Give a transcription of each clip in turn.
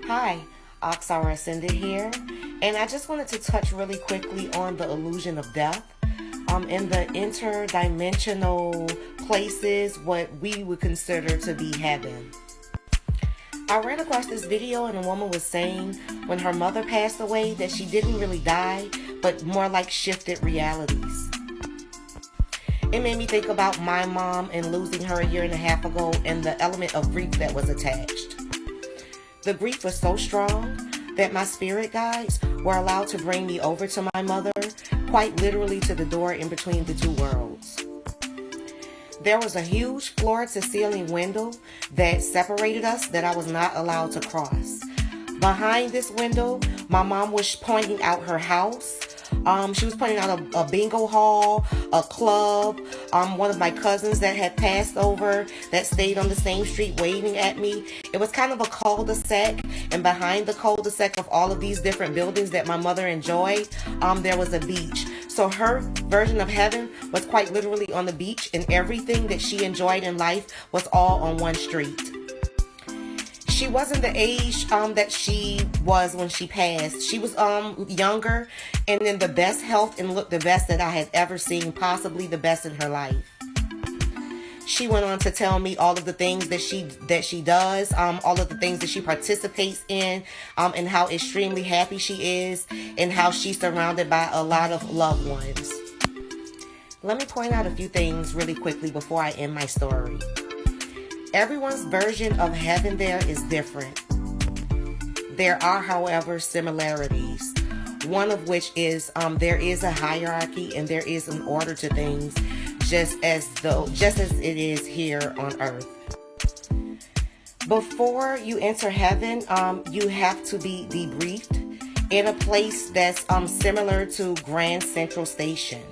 Hi, Oxara Ascended here, and I just wanted to touch really quickly on the illusion of death. In the interdimensional places, what we would consider to be heaven. I ran across this video and a woman was saying when her mother passed away that she didn't really die, but more like shifted realities. It made me think about my mom and losing her a year and a half ago and the element of grief that was attached. The grief was so strong that my spirit guides were allowed to bring me over to my mother, quite literally to the door in between the two worlds. There was a huge floor-to-ceiling window that separated us that I was not allowed to cross. Behind this window, my mom was pointing out her house. She was pointing out a bingo hall, a club, one of my cousins that had passed over that stayed on the same street waving at me. It was kind of a cul-de-sac, and behind the cul-de-sac of all of these different buildings that my mother enjoyed, there was a beach. So her version of heaven was quite literally on the beach, and everything that she enjoyed in life was all on one street. She wasn't the age that she was when she passed. She was younger and in the best health and looked the best that I had ever seen, possibly the best in her life. She went on to tell me all of the things that she does, all of the things that she participates in, and how extremely happy she is, and how she's surrounded by a lot of loved ones. Let me point out a few things really quickly before I end my story. Everyone's version of heaven there is different. There are, however, similarities. One of which is there is a hierarchy and there is an order to things, just as it is here on earth. Before you enter heaven, you have to be debriefed in a place that's similar to Grand Central Station.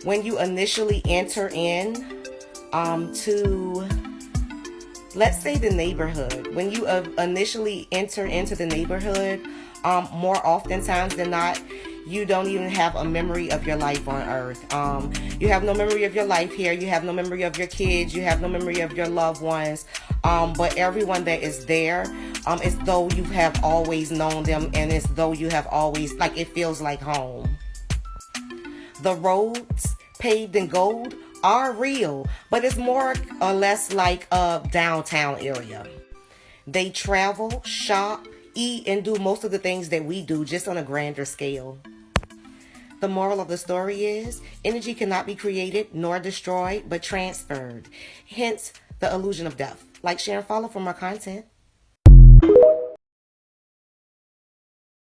When you initially enter in to, let's say, the neighborhood. When you initially enter into the neighborhood, more oftentimes than not, you don't even have a memory of your life on earth. You have no memory of your life here. You have no memory of your kids. You have no memory of your loved ones. But everyone that is there, it's though you have always known them, and it's though you have always, like, it feels like home. The roads paved in gold are real, but it's more or less like a downtown area. They travel, shop, eat, and do most of the things that we do, just on a grander scale. The moral of the story is, energy cannot be created nor destroyed, but transferred. Hence, the illusion of death. Like, share, and follow for more content.